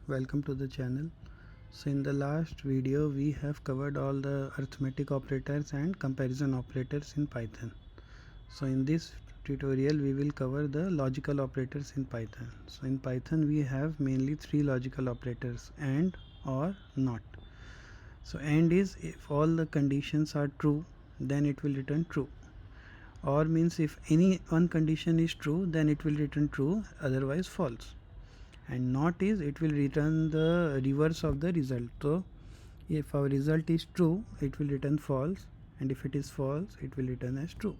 Welcome to the channel. So in the last video we have covered all the arithmetic operators and comparison operators in Python. So in this tutorial we will cover the logical operators in Python. So in Python we have mainly three logical operators: AND, OR, NOT. So AND is if all the conditions are true, then it will return true. OR means if any one condition is true, then it will return true, otherwise false. And NOT is it will return the reverse of the result. So if our result is true, it will return false, and if it is false, it will return as true.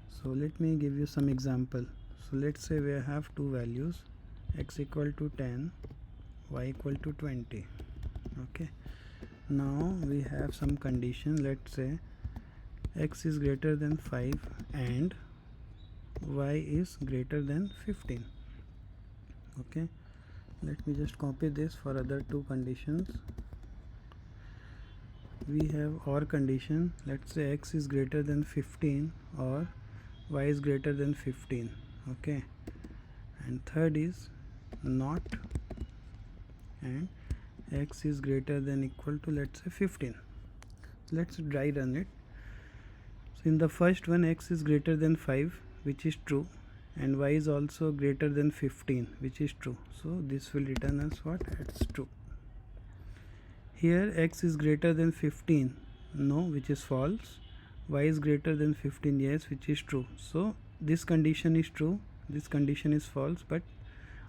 So let me give you some example. So let's say we have two values, x equal to 10, y equal to 20. Okay, now we have some condition. Let's say x is greater than 5 and y is greater than 15. Okay, let me just copy this for other two conditions. We have OR condition. Let's say x is greater than 15 or y is greater than 15. Okay, and third is NOT, and x is greater than equal to, let's say, 15. Let's dry run it. So in the first one, x is greater than 5, which is true, and y is also greater than 15, which is true. So this will return us what? It's true. Here x is greater than 15, no, which is false. Y is greater than 15, yes, which is true. So this condition is true, this condition is false, but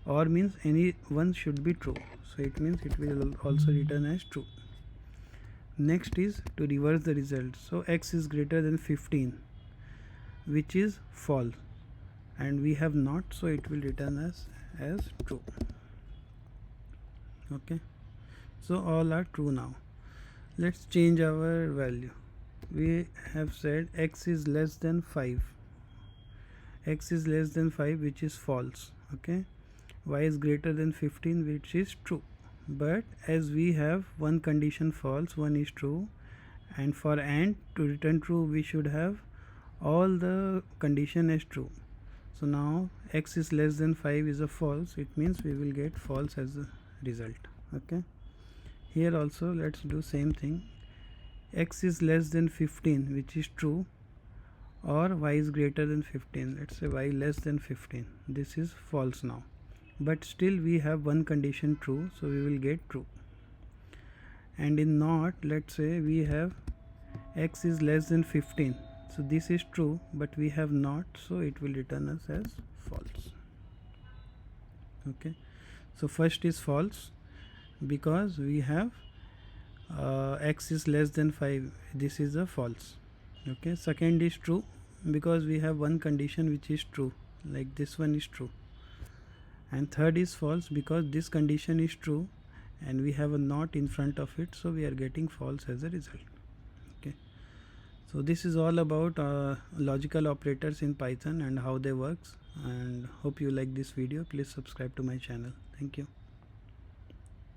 OR means any one should be true, so it means it will also return as true. Next is to reverse the result. So x is greater than 15, which is false, and we have not, so it will return us as true. Okay, so all are true. Now let's change our value. We have said x is less than 5, x is less than 5, which is false. Okay, y is greater than 15, which is true. But as we have one condition false, one is true, and for AND to return true we should have all the condition as true. So now x is less than 5 is a false, it means we will get false as a result. Okay, here also let's do same thing. X is less than 15, which is true, or y is greater than 15. Let's say y less than 15, this is false now, but still we have one condition true, so we will get true. And in NOT, let's say we have x is less than 15, so this is true, but we have not, so it will return us as false. Okay, so first is false because we have x is less than 5, this is a false. Okay, second is true because we have one condition which is true, like this one is true. And third is false because this condition is true and we have a NOT in front of it, so we are getting false as a result. Okay, so this is all about logical operators in Python and how they works, and hope you like this video. Please subscribe to my channel. Thank you.